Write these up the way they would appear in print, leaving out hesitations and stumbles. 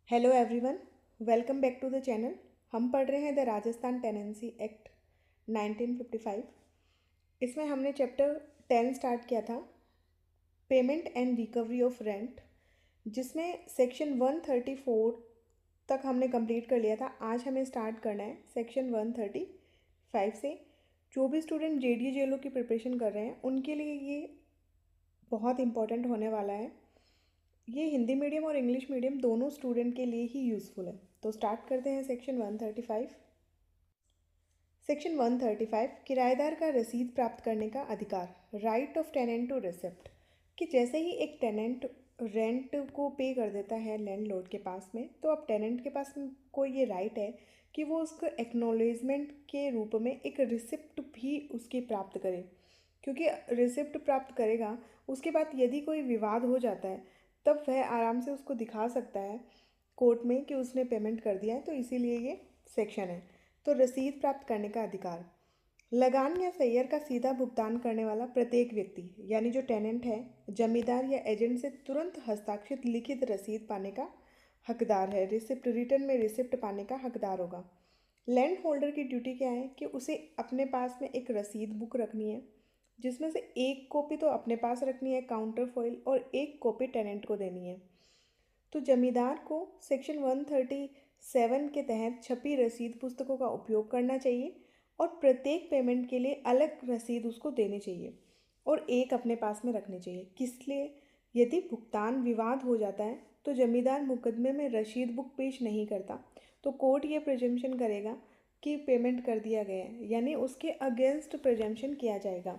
Hello everyone, welcome back to the channel. हम पढ़ रहे हैं द राजस्थान टेनेंसी एक्ट 1955। इसमें हमने चैप्टर 10 स्टार्ट किया था, payment and recovery of rent, जिसमें सेक्शन 134 तक हमने कंप्लीट कर लिया था। आज हमें स्टार्ट करना है सेक्शन 135 से। जो भी स्टूडेंट JDA की प्रिपरेशन कर रहे हैं उनके लिए ये बहुत इम्पॉर्टेंट होने वाला है। ये हिंदी मीडियम और इंग्लिश मीडियम दोनों स्टूडेंट के लिए ही यूज़फुल है। तो स्टार्ट करते हैं सेक्शन 135। सेक्शन 135 किराएदार का रसीद प्राप्त करने का अधिकार, right of tenant to receipt. कि जैसे ही एक टेनेंट रेंट को पे कर देता है लैंडलॉर्ड के पास में, तो अब टेनेंट के पास को ये राइट है कि वो उसको एक्नॉलेजमेंट के रूप में एक रिसिप्ट भी उसकी प्राप्त करे। क्योंकि रिसिप्ट प्राप्त करेगा, उसके बाद यदि कोई विवाद हो जाता है तब वह आराम से उसको दिखा सकता है कोर्ट में कि उसने पेमेंट कर दिया है। तो इसीलिए ये सेक्शन है। तो रसीद प्राप्त करने का अधिकार, लगान या सैयर का सीधा भुगतान करने वाला प्रत्येक व्यक्ति यानी जो टेनेंट है, जमींदार या एजेंट से तुरंत हस्ताक्षरित लिखित रसीद पाने का हकदार है। रिसिप्ट रिटर्न में रिसिप्ट पाने का हकदार होगा। लैंड होल्डर की ड्यूटी क्या है कि उसे अपने पास में एक रसीद बुक रखनी है, जिसमें से एक कॉपी तो अपने पास रखनी है काउंटर फॉइल, और एक कॉपी टेनेंट को देनी है। तो जमींदार को सेक्शन 137 के तहत छपी रसीद पुस्तकों का उपयोग करना चाहिए और प्रत्येक पेमेंट के लिए अलग रसीद उसको देनी चाहिए और एक अपने पास में रखनी चाहिए। किस लिए? यदि भुगतान विवाद हो जाता है तो जमींदार मुकदमे में रसीद बुक पेश नहीं करता, तो कोर्ट ये प्रिजम्पशन करेगा कि पेमेंट कर दिया गया है, यानी उसके अगेंस्ट प्रिजम्पशन किया जाएगा।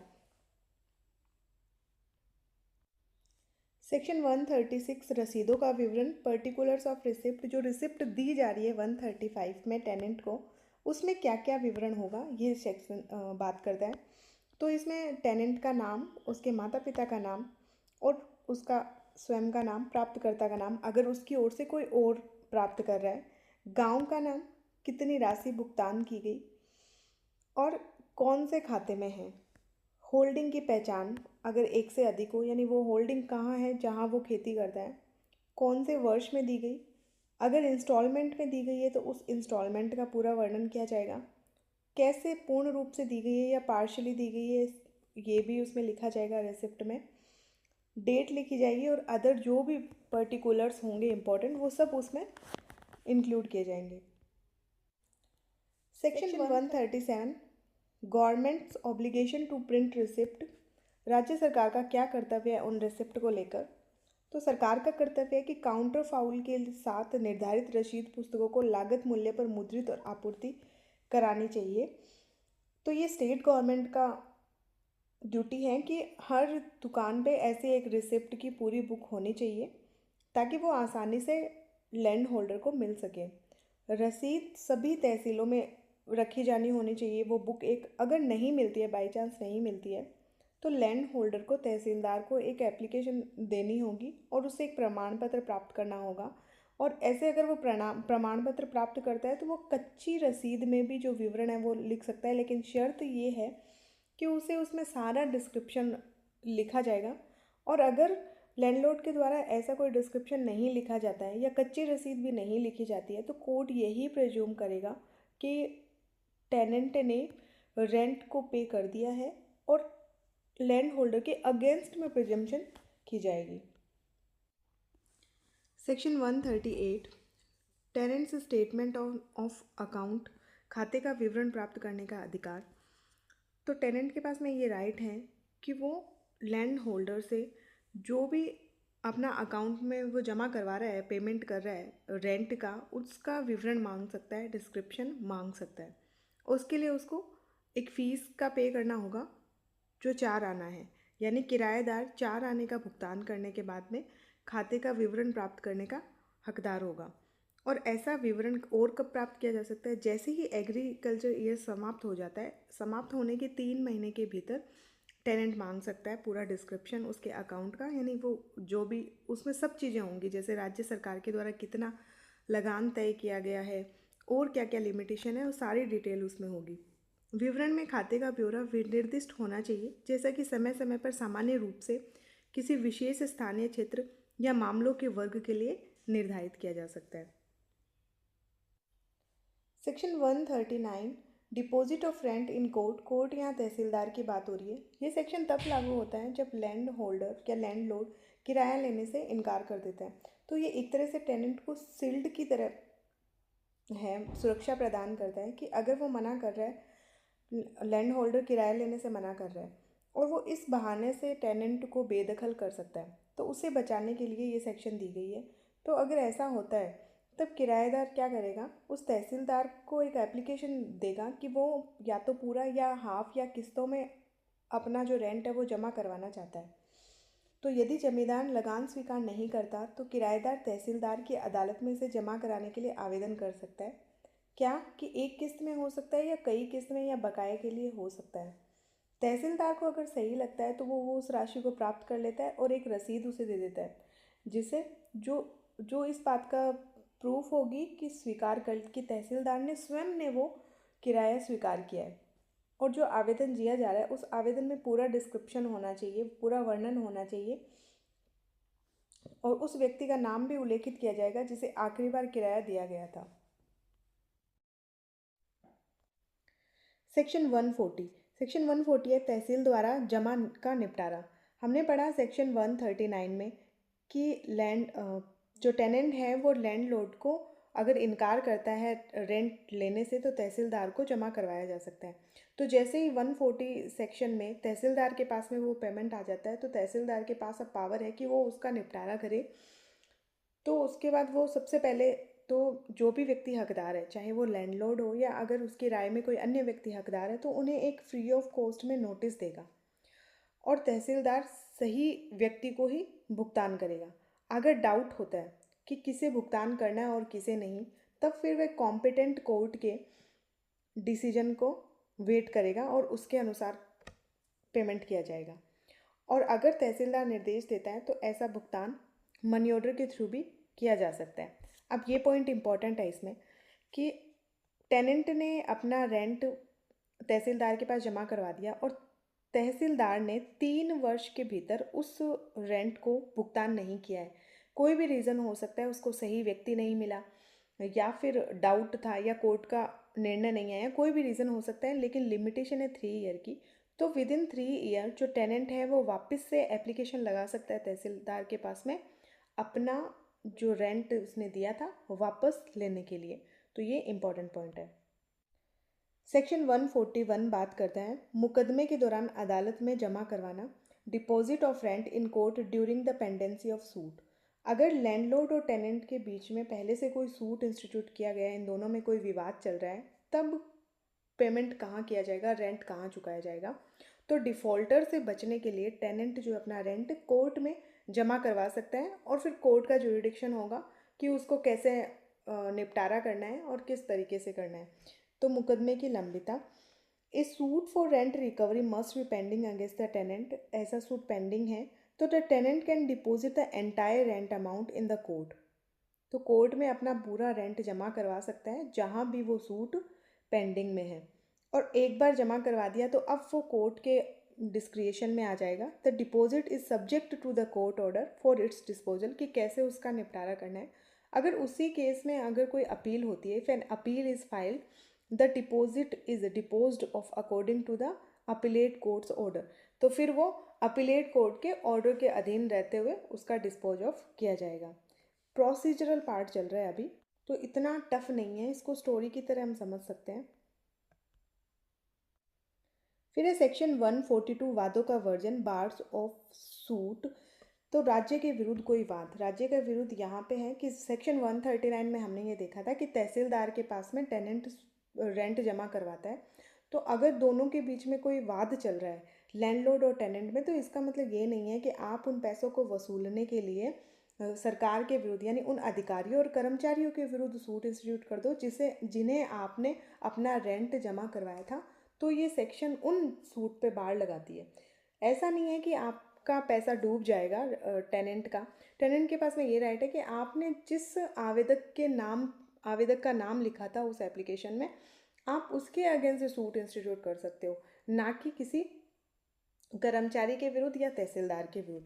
सेक्शन 136 रसीदों का विवरण, पर्टिकुलर्स ऑफ रिसिप्ट। जो रिसिप्ट दी जा रही है 135 में टेनेंट को, उसमें क्या क्या विवरण होगा ये सेक्शन बात करता है। तो इसमें टेनेंट का नाम, उसके माता पिता का नाम और उसका स्वयं का नाम, प्राप्तकर्ता का नाम अगर उसकी ओर से कोई और प्राप्त कर रहा है, गांव का नाम, कितनी राशि भुगतान की गई और कौन से खाते में है, होल्डिंग की पहचान अगर एक से अधिक हो, यानी वो होल्डिंग कहाँ है जहाँ वो खेती करता है, कौन से वर्ष में दी गई, अगर इंस्टॉलमेंट में दी गई है तो उस इंस्टॉलमेंट का पूरा वर्णन किया जाएगा, कैसे पूर्ण रूप से दी गई है या पार्शली दी गई है ये भी उसमें लिखा जाएगा रिसिप्ट में, डेट लिखी जाएगी और अदर जो भी पर्टिकुलर्स होंगे इम्पोर्टेंट वो सब उसमें इंक्लूड किए जाएंगे। Section 137 government's obligation to print receipt. राज्य सरकार का क्या कर्तव्य है उन रिसिप्ट को लेकर? तो सरकार का कर्तव्य है कि काउंटर फाउल के साथ निर्धारित रसीद पुस्तकों को लागत मूल्य पर मुद्रित और आपूर्ति करानी चाहिए। तो ये स्टेट गवर्नमेंट का ड्यूटी है कि हर दुकान पे ऐसे एक रिसिप्ट की पूरी बुक होनी चाहिए ताकि वो आसानी से लैंड होल्डर को मिल सके। रसीद सभी तहसीलों में रखी जानी होनी चाहिए वो बुक। एक अगर नहीं मिलती है, बाई चांस नहीं मिलती है, तो लैंड होल्डर को, तहसीलदार को एक एप्लीकेशन देनी होगी और उससे एक प्रमाण पत्र प्राप्त करना होगा। और ऐसे अगर वो प्रमाण पत्र प्राप्त करता है तो वो कच्ची रसीद में भी जो विवरण है वो लिख सकता है, लेकिन शर्त ये है कि उसे उसमें सारा डिस्क्रिप्शन लिखा जाएगा। और अगर लैंडलॉर्ड के द्वारा ऐसा कोई डिस्क्रिप्शन नहीं लिखा जाता है या कच्ची रसीद भी नहीं लिखी जाती है, तो कोर्ट यही प्रेज्यूम करेगा कि टेनेंट ने रेंट को पे कर दिया है और लैंड होल्डर के अगेंस्ट में प्रिजम्पशन की जाएगी। Section 138 tenants statement of account, खाते का विवरण प्राप्त करने का अधिकार। तो टेनेंट के पास में ये राइट है कि वो लैंड होल्डर से जो भी अपना अकाउंट में वो जमा करवा रहा है, पेमेंट कर रहा है रेंट का, उसका विवरण मांग सकता है, डिस्क्रिप्शन मांग सकता है। उसके लिए उसको एक फ़ीस का पे करना होगा जो 4 आना है, यानी किराएदार 4 आने का भुगतान करने के बाद में खाते का विवरण प्राप्त करने का हकदार होगा। और ऐसा विवरण और कब प्राप्त किया जा सकता है? जैसे ही एग्रीकल्चर ईयर समाप्त हो जाता है, समाप्त होने के 3 महीने के भीतर टेनेंट मांग सकता है पूरा डिस्क्रिप्शन उसके अकाउंट का, यानी वो जो भी उसमें सब चीज़ें होंगी, जैसे राज्य सरकार के द्वारा कितना लगान तय किया गया है और क्या क्या लिमिटेशन है, वो सारी डिटेल उसमें होगी। विवरण में खाते का ब्यौरा निर्दिष्ट होना चाहिए, जैसा कि समय समय पर सामान्य रूप से किसी विशेष स्थानीय क्षेत्र या मामलों के वर्ग के लिए निर्धारित किया जा सकता है। Section 139 deposit of rent in court. Court यहाँ तहसीलदार की बात हो रही है। ये सेक्शन तब लागू होता है जब लैंड होल्डर या लैंडलॉर्ड किराया लेने से इनकार कर देता है। तो ये एक तरह से टेनेंट को सील्ड की तरह है, सुरक्षा प्रदान करता है कि अगर वो मना कर रहा है, लैंड होल्डर किराया लेने से मना कर रहा है और वो इस बहाने से टेनेंट को बेदखल कर सकता है, तो उसे बचाने के लिए ये सेक्शन दी गई है। तो अगर ऐसा होता है तब किराएदार क्या करेगा, उस तहसीलदार को एक एप्लीकेशन देगा कि वो या तो पूरा या हाफ या किस्तों में अपना जो रेंट है वो जमा करवाना चाहता है। तो यदि जमींदार लगान स्वीकार नहीं करता तो किराएदार तहसीलदार की अदालत में इसे जमा कराने के लिए आवेदन कर सकता है। क्या कि एक किस्त में हो सकता है या कई किस्त में या बकाये के लिए हो सकता है। तहसीलदार को अगर सही लगता है तो वो उस राशि को प्राप्त कर लेता है और एक रसीद उसे दे देता है, जिसे जो जो इस बात का प्रूफ होगी कि स्वीकार कर कि तहसीलदार ने स्वयं ने वो किराया स्वीकार किया है। और जो आवेदन दिया जा रहा है उस आवेदन में पूरा डिस्क्रिप्शन होना चाहिए, पूरा वर्णन होना चाहिए और उस व्यक्ति का नाम भी उल्लेखित किया जाएगा जिसे आखिरी बार किराया दिया गया था। सेक्शन 140। सेक्शन 140 है तहसील द्वारा जमा का निपटारा। हमने पढ़ा सेक्शन 139 में कि जो टेनेंट है वो लैंडलॉर्ड को अगर इनकार करता है रेंट लेने से तो तहसीलदार को जमा करवाया जा सकता है। तो जैसे ही 140 सेक्शन में तहसीलदार के पास में वो पेमेंट आ जाता है तो तहसीलदार के पास अब पावर है कि वो उसका निपटारा करे। तो उसके बाद वो सबसे पहले तो जो भी व्यक्ति हकदार है, चाहे वो लैंडलॉर्ड हो या अगर उसकी राय में कोई अन्य व्यक्ति हकदार है, तो उन्हें एक फ्री ऑफ कॉस्ट में नोटिस देगा और तहसीलदार सही व्यक्ति को ही भुगतान करेगा। अगर डाउट होता है कि किसे भुगतान करना है और किसे नहीं, तब फिर वह कॉम्पिटेंट कोर्ट के डिसीजन को वेट करेगा और उसके अनुसार पेमेंट किया जाएगा। और अगर तहसीलदार निर्देश देता है तो ऐसा भुगतान मनी ऑर्डर के थ्रू भी किया जा सकता है। अब ये पॉइंट इंपॉर्टेंट है इसमें कि टेनेंट ने अपना रेंट तहसीलदार के पास जमा करवा दिया और तहसीलदार ने 3 वर्ष के भीतर उस रेंट को भुगतान नहीं किया है। कोई भी रीज़न हो सकता है, उसको सही व्यक्ति नहीं मिला या फिर डाउट था या कोर्ट का निर्णय नहीं आया, कोई भी रीज़न हो सकता है, लेकिन लिमिटेशन है 3 ईयर की। तो विद इन 3 ईयर जो टेनेंट है वो वापस से एप्लीकेशन लगा सकता है तहसीलदार के पास में अपना जो रेंट उसने दिया था वापस लेने के लिए। तो ये इम्पॉर्टेंट पॉइंट है। सेक्शन 141 बात करता है मुकदमे के दौरान अदालत में जमा करवाना deposit of rent in court during the pendency of suit. अगर लैंडलॉर्ड और टेनेंट के बीच में पहले से कोई सूट इंस्टीट्यूट किया गया है, इन दोनों में कोई विवाद चल रहा है, तब पेमेंट कहाँ किया जाएगा, रेंट कहाँ चुकाया जाएगा। तो डिफ़ॉल्टर से बचने के लिए टेनेंट जो अपना रेंट कोर्ट में जमा करवा सकता है और फिर कोर्ट का जुरिडिक्शन होगा कि उसको कैसे निपटारा करना है और किस तरीके से करना है। तो मुकदमे की लंबिता, a suit for rent recovery must be pending against the tenant. ऐसा सूट पेंडिंग है तो the tenant can deposit the entire rent amount in the court. तो कोर्ट में अपना पूरा रेंट जमा करवा सकता है जहाँ भी वो सूट पेंडिंग में है। और एक बार जमा करवा दिया तो अब वो कोर्ट के डिस्क्रिएशन में आ जाएगा। The deposit is subject to the court order for its disposal, कि कैसे उसका निपटारा करना है। अगर उसी केस में अगर कोई अपील होती है, if an appeal is filed the deposit is deposed of according to the appellate courts order. तो फिर वो अपीलेट कोर्ट के ऑर्डर के अधीन रहते हुए उसका डिस्पोज ऑफ किया जाएगा। प्रोसीजरल पार्ट चल रहा है अभी, तो इतना टफ नहीं है, इसको स्टोरी की तरह हम समझ सकते हैं। फिर है सेक्शन 142 वादों का वर्जन, बार्स ऑफ सूट। तो राज्य के विरुद्ध कोई वाद, राज्य का विरुद्ध यहाँ पे है कि सेक्शन 139 में हमने ये देखा था कि तहसीलदार के पास में टेनेंट रेंट जमा करवाता है। तो अगर दोनों के बीच में कोई वाद चल रहा है लैंडलॉर्ड और टेनेंट में, तो इसका मतलब ये नहीं है कि आप उन पैसों को वसूलने के लिए सरकार के विरुद्ध यानी उन अधिकारियों और कर्मचारियों के विरुद्ध सूट इंस्टीट्यूट कर दो जिन्हें आपने अपना रेंट जमा करवाया था। तो ये सेक्शन उन सूट पे बाड़ लगाती है। ऐसा नहीं है कि आपका पैसा डूब जाएगा टेनेंट के पास में ये राइट है कि आपने जिस आवेदक का नाम लिखा था उस एप्लीकेशन में, आप उसके अगेंस्ट सूट इंस्टीट्यूट कर सकते हो, ना कि किसी कर्मचारी के विरुद्ध या तहसीलदार के विरुद्ध।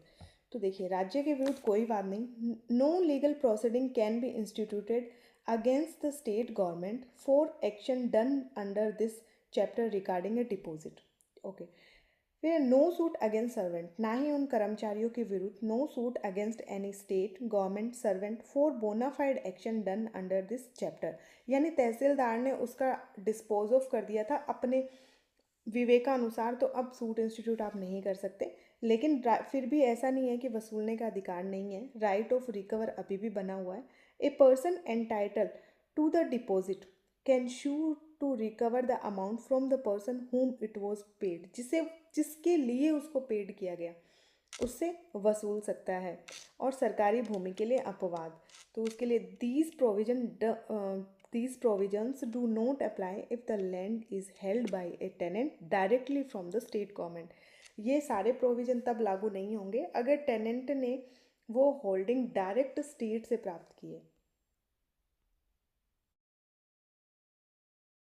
तो देखिए, राज्य के विरुद्ध कोई वाद नहीं, no legal proceeding can be instituted against the state government for action done under this chapter regarding a deposit. Okay, फिर नो सूट अगेंस्ट सर्वेंट, ना ही उन कर्मचारियों के विरुद्ध, no suit against any state government servant for bona fide action done under this chapter, यानी तहसीलदार ने उसका डिस्पोज ऑफ कर दिया था अपने विवेकानुसार, तो अब सूट इंस्टीट्यूट आप नहीं कर सकते। लेकिन फिर भी ऐसा नहीं है कि वसूलने का अधिकार नहीं है, राइट ऑफ रिकवर अभी भी बना हुआ है। A person entitle to the deposit can sue to recover the amount from the person whom it was paid, जिसके लिए उसको पेड किया गया उससे वसूल सकता है। और सरकारी भूमि के लिए अपवाद, तो उसके लिए these provisions do not apply if the land is held by a tenant directly from the state government। ये सारे प्रोविजन तब लागू नहीं होंगे अगर टेनेंट ने वो होल्डिंग डायरेक्ट स्टेट से प्राप्त की है।